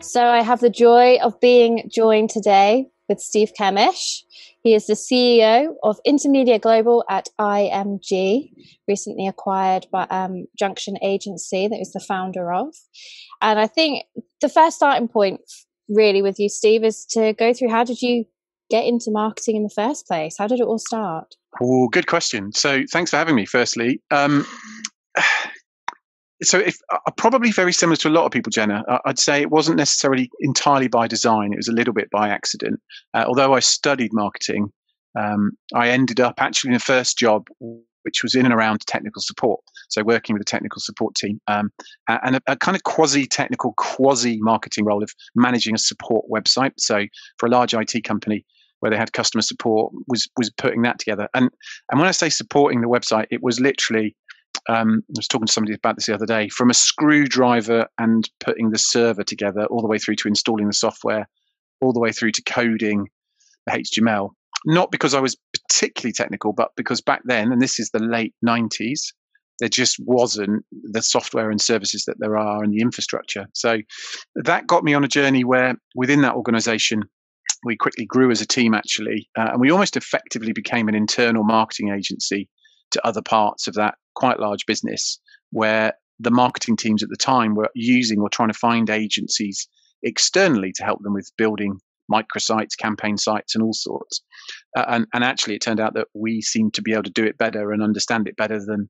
So I have the joy of being joined today with Steve Kemish. He is the CEO of Intermedia Global at IMG, recently acquired by Junction Agency that he's the founder of. And I think the first starting point really with you, Steve, is to go through how did you get into marketing in the first place? How did it all start? Oh, good question. So thanks for having me, firstly. So probably very similar to a lot of people, Jenna. I'd say it wasn't necessarily entirely by design. It was a little bit by accident. Although I studied marketing, I ended up actually in the first job, which was in and around technical support. So working with a technical support team and a kind of quasi-technical, quasi-marketing role of managing a support website. So for a large IT company where they had customer support, was putting that together. And when I say supporting the website, it was literally, I was talking to somebody about this the other day, from a screwdriver and putting the server together all the way through to installing the software, all the way through to coding the HTML. Not because I was particularly technical, but because back then, and this is the late 90s, there just wasn't the software and services that there are and the infrastructure. So that got me on a journey where within that organization, we quickly grew as a team, actually, and we almost effectively became an internal marketing agency to other parts of that quite large business, where the marketing teams at the time were using or trying to find agencies externally to help them with building microsites, campaign sites, and all sorts. And actually, it turned out that we seemed to be able to do it better and understand it better than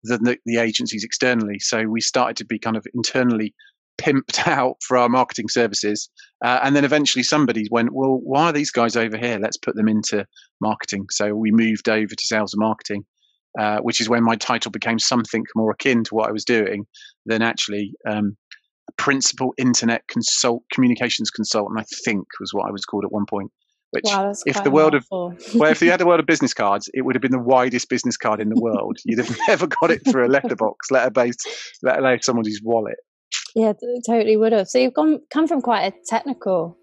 the agencies externally. So we started to be kind of internally pimped out for our marketing services. And then eventually somebody went, well, why are these guys over here? Let's put them into marketing. So we moved over to sales and marketing, which is when my title became something more akin to what I was doing than actually a principal internet communications consultant, I think was what I was called at one point. Which, wow, if you had a world of business cards, it would have been the widest business card in the world. You'd have never got it through a letterbox, let alone somebody's wallet. Yeah, totally would have. So you've come from quite a technical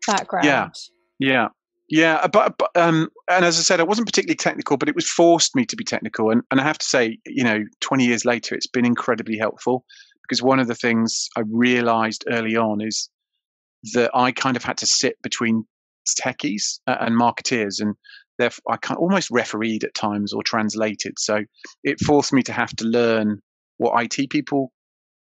background. Yeah. But and as I said, I wasn't particularly technical, but it was forced me to be technical. And I have to say, 20 years later, it's been incredibly helpful, because one of the things I realized early on is that I kind of had to sit between techies and marketeers, and therefore I kind of almost refereed at times or translated. So it forced me to have to learn what IT people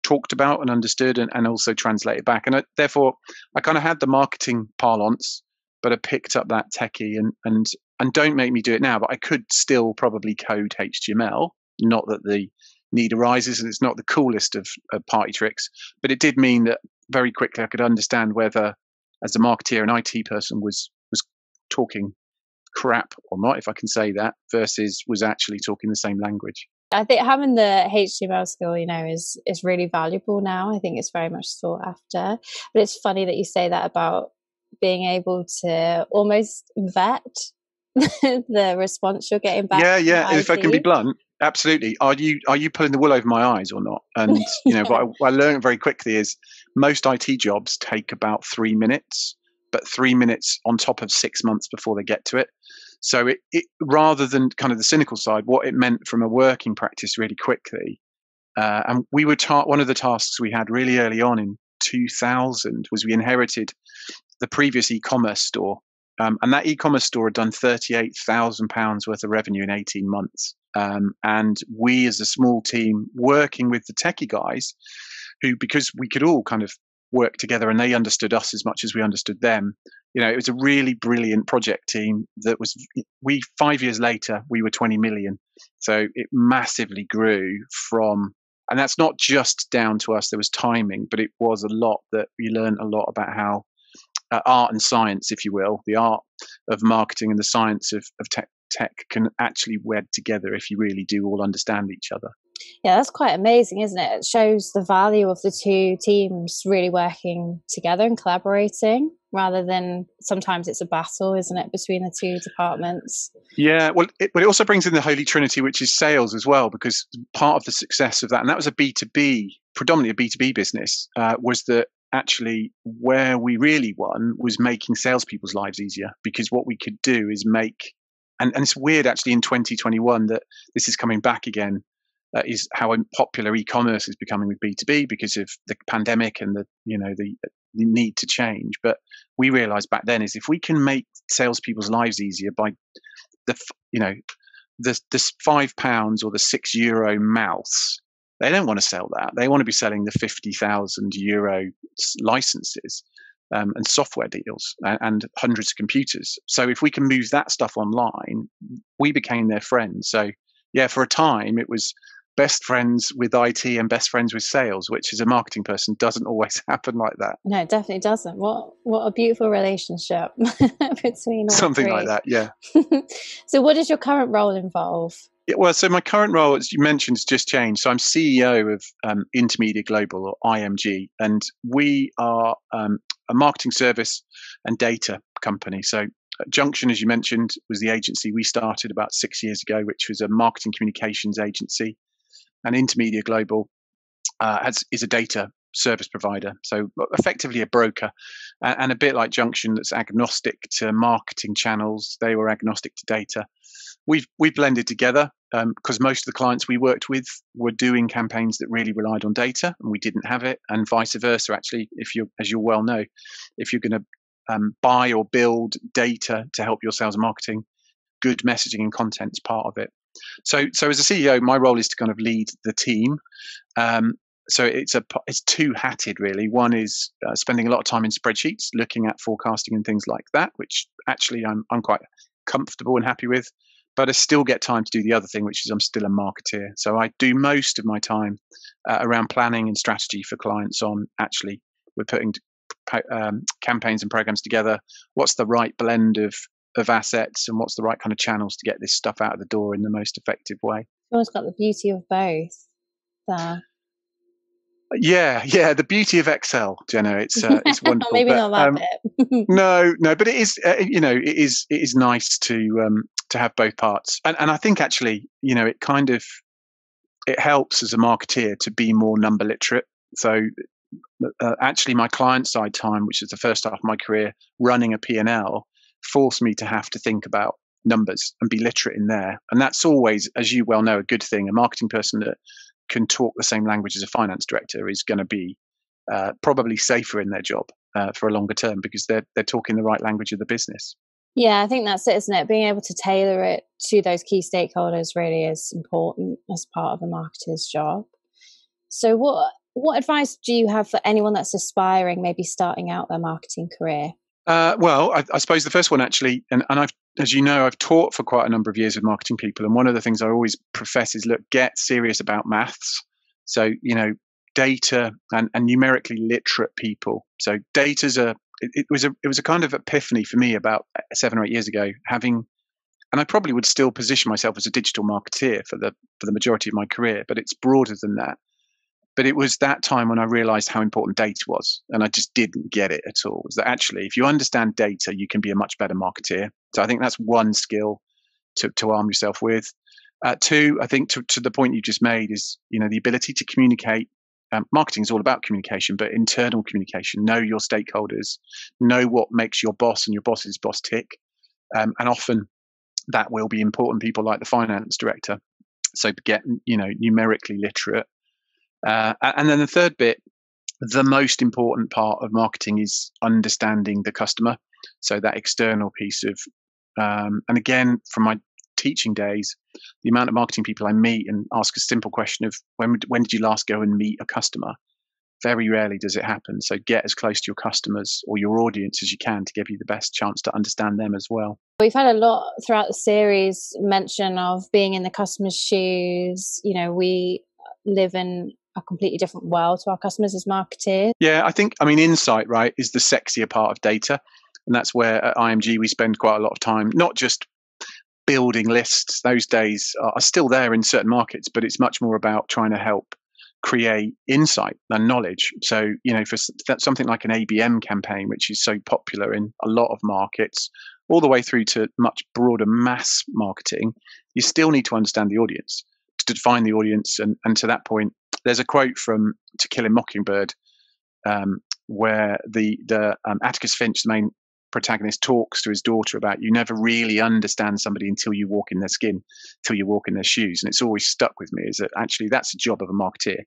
talked about and understood, and also translate it back. And therefore I kind of had the marketing parlance, but I picked up that techie, and don't make me do it now, but I could still probably code HTML. Not that the need arises, and it's not the coolest of party tricks, but it did mean that very quickly I could understand whether, as a marketeer and IT person, was talking crap or not, if I can say that, versus was actually talking the same language. I think having the HTML skill, is really valuable now. I think it's very much sought after. But it's funny that you say that about being able to almost vet the response you're getting back. Yeah. If I can be blunt, absolutely. Are you pulling the wool over my eyes or not? And what I learned very quickly is most IT jobs take about 3 minutes, but 3 minutes on top of 6 months before they get to it. So it rather than kind of the cynical side, what it meant from a working practice really quickly, and we were one of the tasks we had really early on in 2000 was we inherited the previous e-commerce store, and that e-commerce store had done £38,000 worth of revenue in 18 months. And we, as a small team, working with the techie guys, who, because we could all kind of work together and they understood us as much as we understood them, it was a really brilliant project team that was, 5 years later, we were 20 million. So it massively grew from, and that's not just down to us, there was timing, but it was a lot that we learned a lot about how art and science, if you will, the art of marketing and the science of tech can actually wed together if you really do all understand each other. Yeah, that's quite amazing, isn't it? It shows the value of the two teams really working together and collaborating, rather than sometimes it's a battle, isn't it, between the two departments? Yeah, well, but it also brings in the Holy Trinity, which is sales as well, because part of the success of that, and that was a B2B, predominantly a B2B business, was that actually where we really won was making salespeople's lives easier, because what we could do is make, and it's weird actually in 2021 that this is coming back again, is how popular e-commerce is becoming with B2B because of the pandemic and the need to change. But we realized back then is if we can make salespeople's lives easier by the this £5 or the €6 mouse, they don't want to sell that. They want to be selling the €50,000 licenses and software deals and hundreds of computers. So if we can move that stuff online, we became their friends. So yeah, for a time it was best friends with IT and best friends with sales, which as a marketing person doesn't always happen like that. No, it definitely doesn't. What a beautiful relationship between all Something three. like that, yeah. So what does your current role involve? Yeah, well, so my current role, as you mentioned, has just changed. So I'm CEO of Intermedia Global, or IMG, and we are a marketing service and data company. So Junction, as you mentioned, was the agency we started about 6 years ago, which was a marketing communications agency. And Intermedia Global is a data service provider, so effectively a broker, and a bit like Junction, that's agnostic to marketing channels. They were agnostic to data. We've blended together because most of the clients we worked with were doing campaigns that really relied on data, and we didn't have it, and vice versa. Actually, as you well know, if you're going to buy or build data to help your sales and marketing, good messaging and content is part of it. So as a CEO, my role is to kind of lead the team. So it's two-hatted really. One is spending a lot of time in spreadsheets, looking at forecasting and things like that, which actually I'm quite comfortable and happy with. But I still get time to do the other thing, which is I'm still a marketeer. So I do most of my time around planning and strategy for clients on actually we're putting campaigns and programs together. What's the right blend of assets and what's the right kind of channels to get this stuff out of the door in the most effective way? You've always got the beauty of both there. Yeah, the beauty of Excel, Jenna. It's wonderful. Maybe not that bit. No, but it is. It is nice to have both parts, and I think actually, it helps as a marketeer to be more number literate. So actually, my client side time, which is the first half of my career, running a P&L, forced me to have to think about numbers and be literate in there, and that's always, as you well know, a good thing. A marketing person that can talk the same language as a finance director is going to be probably safer in their job for a longer term because they're talking the right language of the business. Yeah, I think that's it, isn't it? Being able to tailor it to those key stakeholders really is important as part of a marketer's job. So what advice do you have for anyone that's aspiring, maybe starting out their marketing career? Well, I suppose the first one actually, and as you know, I've taught for quite a number of years with marketing people, and one of the things I always profess is, look, get serious about maths. So, data and numerically literate people. So it was a kind of epiphany for me about 7 or 8 years ago, and I probably would still position myself as a digital marketeer for the majority of my career, but it's broader than that. But it was that time when I realized how important data was, and I just didn't get it at all. Was that actually, if you understand data, you can be a much better marketeer. So I think that's one skill to arm yourself with. Two, I think to the point you just made is, the ability to communicate. Marketing is all about communication, but internal communication. Know your stakeholders, know what makes your boss and your boss's boss tick. And often that will be important people like the finance director. So get, numerically literate. And then the third bit, the most important part of marketing is understanding the customer. So that external piece of, and again, from my teaching days, the amount of marketing people I meet and ask a simple question of when did you last go and meet a customer? Very rarely does it happen. So get as close to your customers or your audience as you can to give you the best chance to understand them as well. We've had a lot throughout the series mention of being in the customer's shoes. We live in a completely different world to our customers as marketeers. Yeah, insight, right, is the sexier part of data. And that's where at IMG we spend quite a lot of time, not just building lists. Those days are still there in certain markets, but it's much more about trying to help create insight and knowledge. So, for something like an ABM campaign, which is so popular in a lot of markets, all the way through to much broader mass marketing, you still need to understand the audience, to define the audience. And to that point, there's a quote from To Kill a Mockingbird, where the Atticus Finch, the main protagonist, talks to his daughter about you never really understand somebody until you walk in their skin, until you walk in their shoes. And it's always stuck with me, is that actually that's the job of a marketeer.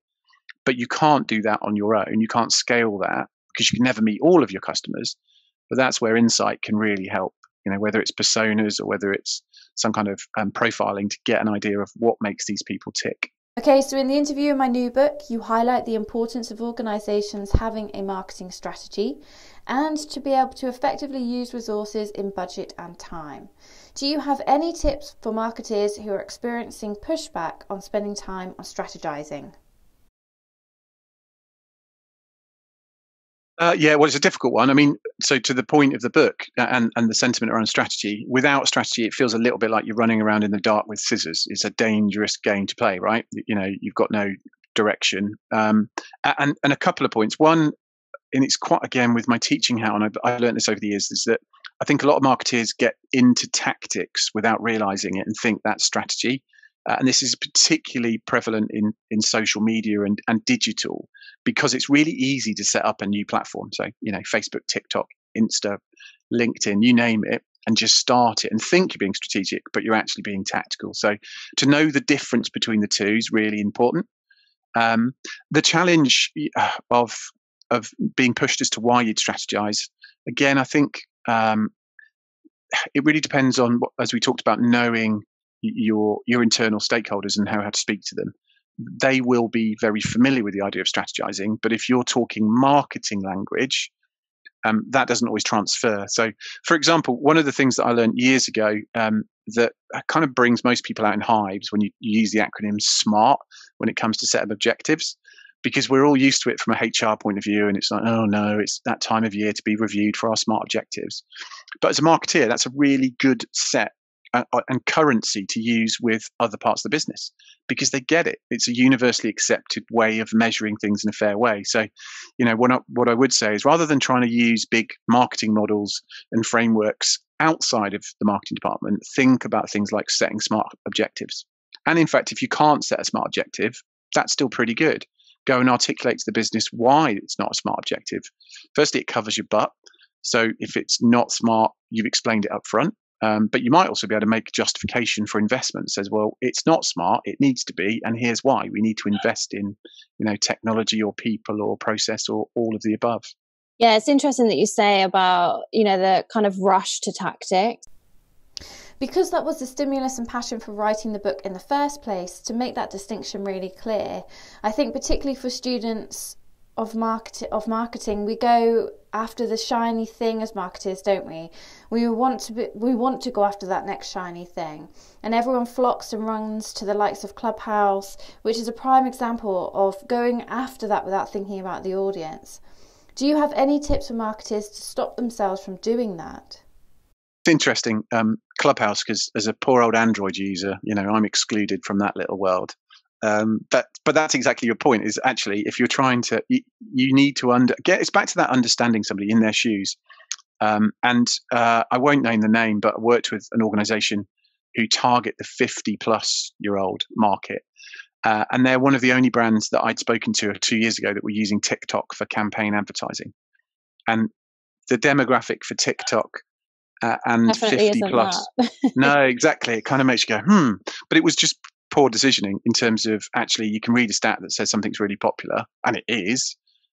But you can't do that on your own. You can't scale that because you can never meet all of your customers. But that's where insight can really help, whether it's personas or whether it's some kind of profiling to get an idea of what makes these people tick. Okay, so in the interview in my new book, you highlight the importance of organisations having a marketing strategy and to be able to effectively use resources in budget and time. Do you have any tips for marketers who are experiencing pushback on spending time on strategising? Yeah, well, it's a difficult one. I mean, so to the point of the book and the sentiment around strategy, without strategy, it feels a little bit like you're running around in the dark with scissors. It's a dangerous game to play, right? You've got no direction. And a couple of points. One, and it's quite, again, with my teaching hat, and I learned this over the years, is that I think a lot of marketeers get into tactics without realizing it and think that's strategy. And this is particularly prevalent in social media and digital, because it's really easy to set up a new platform. So, Facebook, TikTok, Insta, LinkedIn, you name it, and just start it and think you're being strategic, but you're actually being tactical. So to know the difference between the two is really important. The challenge of being pushed as to why you'd strategize, again, I think it really depends on, as we talked about, knowing your internal stakeholders and how to speak to them. They will be very familiar with the idea of strategizing, but if you're talking marketing language, that doesn't always transfer. So, for example, one of the things that I learned years ago that kind of brings most people out in hives when you use the acronym SMART when it comes to set of objectives, because we're all used to it from a HR point of view, and it's like, oh no, it's that time of year to be reviewed for our SMART objectives. But as a marketeer, that's a really good set and currency to use with other parts of the business, because they get it. It's a universally accepted way of measuring things in a fair way. So, what I would say is, rather than trying to use big marketing models and frameworks outside of the marketing department, think about things like setting SMART objectives. And in fact, if you can't set a SMART objective, that's still pretty good. Go and articulate to the business why it's not a SMART objective. Firstly, it covers your butt. So if it's not SMART, you've explained it up front. But you might also be able to make justification for investment. Says, well, it's not smart, it needs to be, and here's why. We need to invest in, technology or people or process or all of the above. Yeah, it's interesting that you say about, the kind of rush to tactics. Because that was the stimulus and passion for writing the book in the first place, to make that distinction really clear, I think particularly for students of marketing, we go after the shiny thing as marketers, don't we? We want to go after that next shiny thing, and everyone flocks and runs to the likes of Clubhouse, which is a prime example of going after that without thinking about the audience. Do you have any tips for marketers to stop themselves from doing that? It's interesting, Clubhouse, because as a poor old Android user, I'm excluded from that little world. But that's exactly your point, is actually, if you're trying to, you need to it's back to that understanding somebody in their shoes. I won't name the name, but I worked with an organization who target the 50-plus-year-old market. And they're one of the only brands that I'd spoken to 2 years ago that were using TikTok for campaign advertising. And the demographic for TikTok and Definitely 50 plus. No, exactly. It kind of makes you go, But it was just poor decisioning in terms of, actually, you can read a stat that says something's really popular, and it is,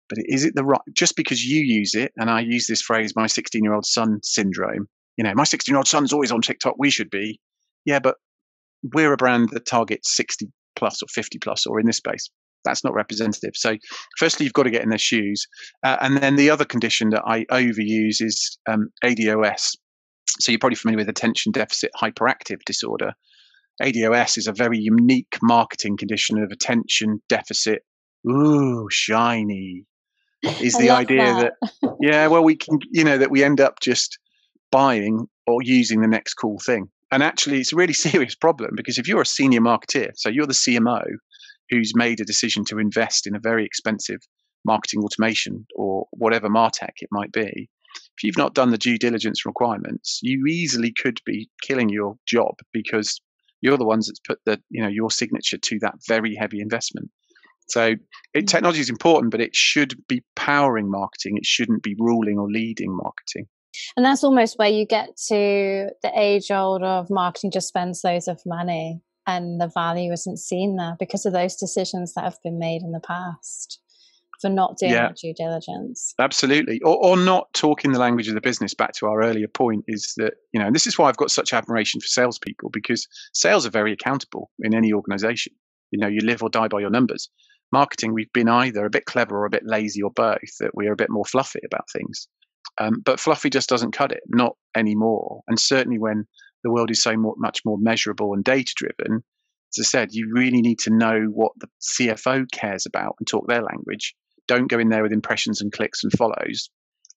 but is it the right, just because you use it, and I use this phrase, my 16-year-old son syndrome, my 16-year-old son's always on TikTok, we should be. Yeah, but we're a brand that targets 60 plus or 50 plus, or in this space. That's not representative. So firstly, you've got to get in their shoes. And then the other condition that I overuse is ADOS. So you're probably familiar with attention deficit hyperactive disorder. ADOS is a very unique marketing condition of attention deficit. Ooh, shiny. Is the idea that, yeah, well, we can, that we end up just buying or using the next cool thing. And actually, it's a really serious problem, because if you're a senior marketeer, so you're the CMO who's made a decision to invest in a very expensive marketing automation or whatever MarTech it might be, if you've not done the due diligence requirements, you easily could be killing your job, because you're the ones that's put your signature to that very heavy investment. So technology is important, but it should be powering marketing. It shouldn't be ruling or leading marketing. And that's almost where you get to the age old of marketing just spends loads of money and the value isn't seen there because of those decisions that have been made in the past. for not doing Yeah. that due diligence. Absolutely. Or not talking the language of the business. Back to our earlier point is that, and this is why I've got such admiration for salespeople, because sales are very accountable in any organization. You live or die by your numbers. Marketing, we've been either a bit clever or a bit lazy or both, that we're a bit more fluffy about things. But fluffy just doesn't cut it, not anymore. And certainly when the world is so much more measurable and data driven, as I said, you really need to know what the CFO cares about and talk their language. Don't go in there with impressions and clicks and follows.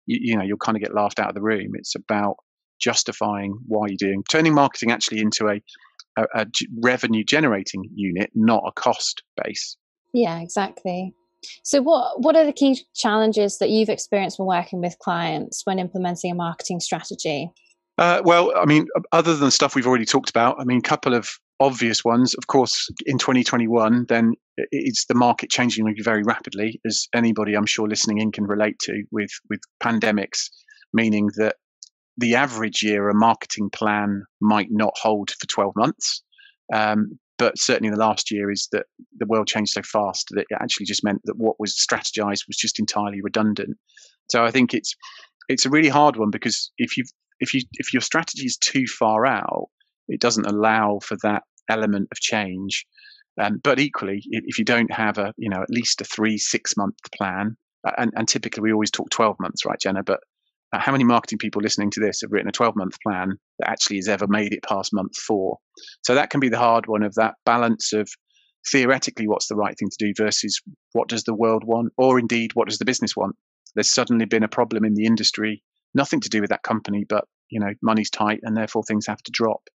You'll kind of get laughed out of the room. It's about justifying why you're doing, turning marketing actually into a revenue generating unit, not a cost base. Yeah, exactly. So what are the key challenges that you've experienced when working with clients when implementing a marketing strategy? Well, I mean, other than stuff we've already talked about, I mean, a couple of obvious ones. Of course, in 2021, then it's the market changing very rapidly, as anybody I'm sure listening in can relate to, with pandemics, meaning that the average year a marketing plan might not hold for 12 months. But certainly the last year is that the world changed so fast that it actually just meant that what was strategized was just entirely redundant. So I think it's a really hard one, because if your strategy is too far out, it doesn't allow for that element of change. But equally, if you don't have at least a 3-6 month plan, and typically we always talk 12 months, right, Jenna? But how many marketing people listening to this have written a 12-month plan that actually has ever made it past month 4? So that can be the hard one, of that balance of theoretically what's the right thing to do versus what does the world want, or indeed what does the business want. There's suddenly been a problem in the industry, nothing to do with that company, but money's tight and therefore things have to drop.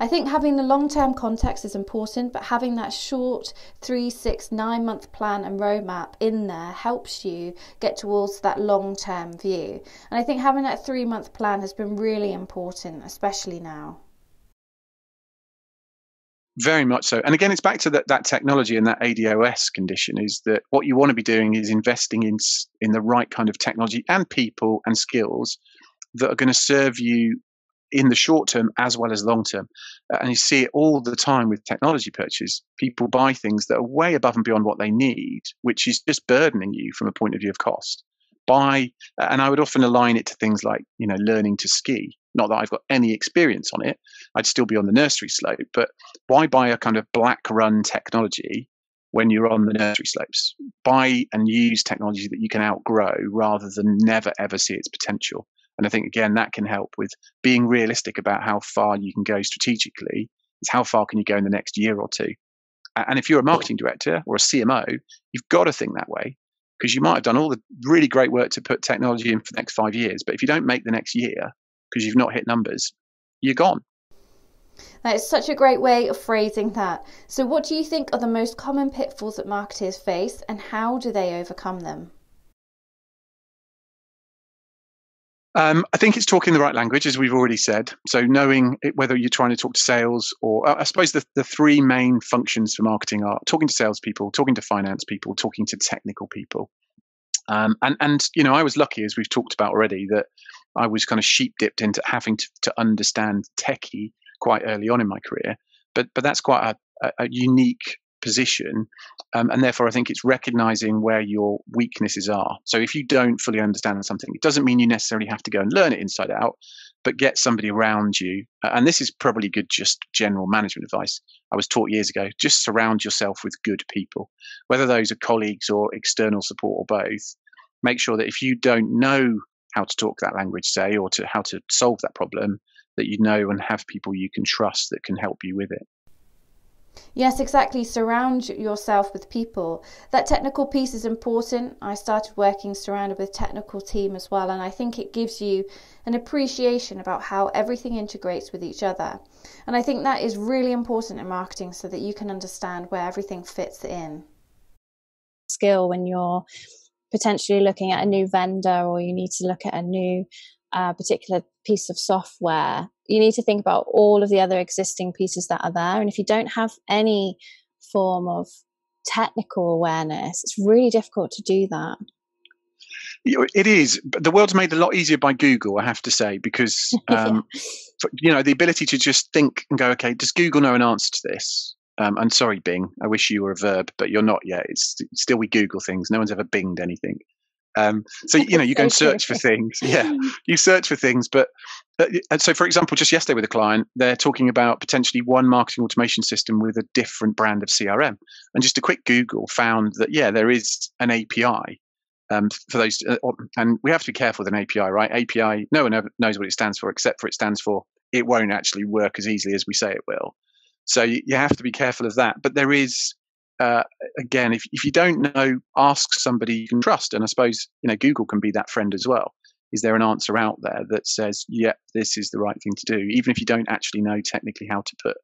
I think having the long-term context is important, but having that short 3, 6, 9 month plan and roadmap in there helps you get towards that long-term view. And I think having that 3-month plan has been really important, especially now. Very much so. And again, it's back to that technology and that ADOS condition, is that what you want to be doing is investing in the right kind of technology and people and skills that are going to serve you in the short term as well as long term. And you see it all the time with technology purchase. People buy things that are way above and beyond what they need, which is just burdening you from a point of view of cost. And I would often align it to things like, learning to ski. Not that I've got any experience on it. I'd still be on the nursery slope, but why buy a kind of black run technology when you're on the nursery slopes? Buy and use technology that you can outgrow rather than never ever see its potential. And I think, again, that can help with being realistic about how far you can go strategically. Is how far can you go in the next year or two? And if you're a marketing director or a CMO, you've got to think that way, because you might have done all the really great work to put technology in for the next 5 years. But if you don't make the next year because you've not hit numbers, you're gone. That is such a great way of phrasing that. So what do you think are the most common pitfalls that marketers face, and how do they overcome them? I think it's talking the right language, as we've already said. So knowing whether you're trying to talk to sales, or I suppose the 3 main functions for marketing are talking to salespeople, talking to finance people, talking to technical people. And I was lucky, as we've talked about already, that I was kind of sheep dipped into having to understand techie quite early on in my career. But that's quite a unique position. And therefore, I think it's recognizing where your weaknesses are. So if you don't fully understand something, it doesn't mean you necessarily have to go and learn it inside out, but get somebody around you. And this is probably good, just general management advice. I was taught years ago, just surround yourself with good people, whether those are colleagues or external support or both. Make sure that if you don't know how to talk that language, say, or how to solve that problem, that you know and have people you can trust that can help you with it. Yes, exactly. Surround yourself with people. That technical piece is important. I started working surrounded with technical team as well, and I think it gives you an appreciation about how everything integrates with each other. And I think that is really important in marketing, so that you can understand where everything fits in. Skill when you're potentially looking at a new vendor, or you need to look at a new particular piece of software, you need to think about all of the other existing pieces that are there. And if you don't have any form of technical awareness, it's really difficult to do that. It is, but the world's made a lot easier by Google, I have to say, because the ability to just think and go, okay, does Google know an answer to this? I'm sorry, Bing. I wish you were a verb, but you're not yet. It's still we Google things. No one's ever binged anything. So you go and search for things. Yeah, you search for things. But so, for example, just yesterday with a client, they're talking about potentially one marketing automation system with a different brand of CRM. And just a quick Google found that there is an API for those. And we have to be careful with an API, right? API, no one ever knows what it stands for, except for it stands for it won't actually work as easily as we say it will. So you have to be careful of that. But there is, again, if you don't know, ask somebody you can trust. And I suppose, Google can be that friend as well. Is there an answer out there that says, this is the right thing to do, even if you don't actually know technically how to put,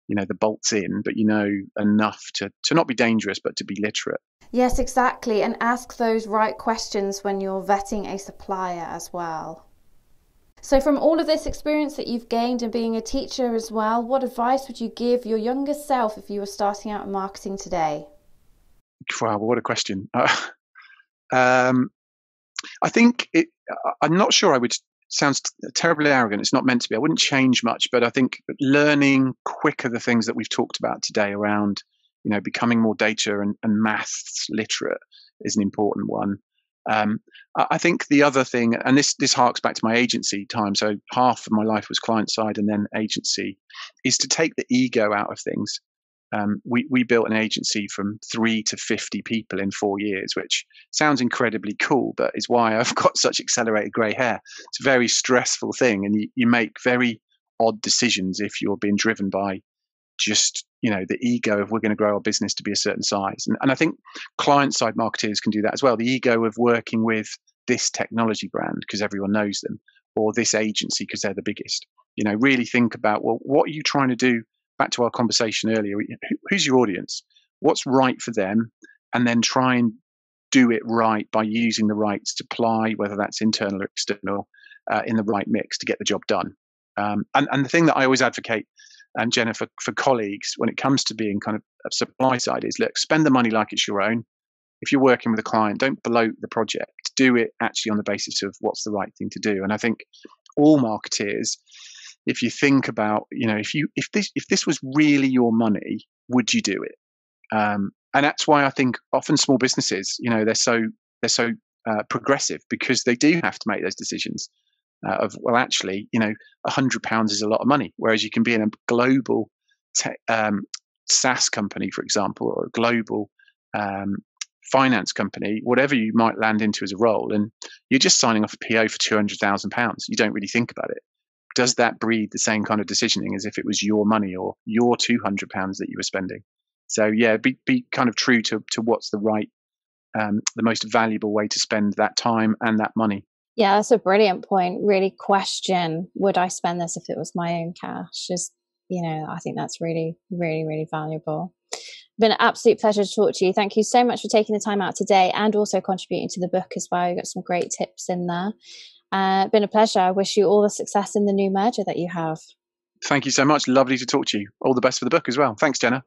the bolts in, but you know enough to not be dangerous, but to be literate. Yes, exactly. And ask those right questions when you're vetting a supplier as well. So from all of this experience that you've gained and being a teacher as well, what advice would you give your younger self if you were starting out in marketing today? Wow, what a question. I think I'm not sure I would, sounds terribly arrogant. It's not meant to be. I wouldn't change much, but I think learning quicker the things that we've talked about today around, becoming more data and maths literate is an important one. I think the other thing, and this harks back to my agency time, so half of my life was client side and then agency, is to take the ego out of things. We built an agency from 3 to 50 people in 4 years, which sounds incredibly cool, but is why I've got such accelerated grey hair. It's a very stressful thing, and you make very odd decisions if you're being driven by just the ego of we're going to grow our business to be a certain size. And I think client-side marketers can do that as well. The ego of working with this technology brand because everyone knows them, or this agency because they're the biggest. Really think about, well, what are you trying to do? Back to our conversation earlier, who's your audience? What's right for them? And then try and do it right by using the right supply, whether that's internal or external, in the right mix to get the job done. And the thing that I always advocate, and Jenna, for colleagues, when it comes to being kind of supply side, is look, spend the money like it's your own. If you're working with a client, don't bloat the project. Do it actually on the basis of what's the right thing to do. And I think all marketeers, if you think about, if this was really your money, would you do it? And that's why I think often small businesses, they're so progressive because they do have to make those decisions. Of, well, actually, £100 is a lot of money, whereas you can be in a global SaaS company, for example, or a global finance company, whatever you might land into as a role, and you're just signing off a PO for £200,000. You don't really think about it. Does that breed the same kind of decisioning as if it was your money or your £200 that you were spending? So be kind of true to what's the right, the most valuable way to spend that time and that money. Yeah, that's a brilliant point. Really question, would I spend this if it was my own cash? I think that's really, really, really valuable. Been an absolute pleasure to talk to you. Thank you so much for taking the time out today and also contributing to the book as well. You got some great tips in there. Been a pleasure. I wish you all the success in the new merger that you have. Thank you so much. Lovely to talk to you. All the best for the book as well. Thanks, Jenna.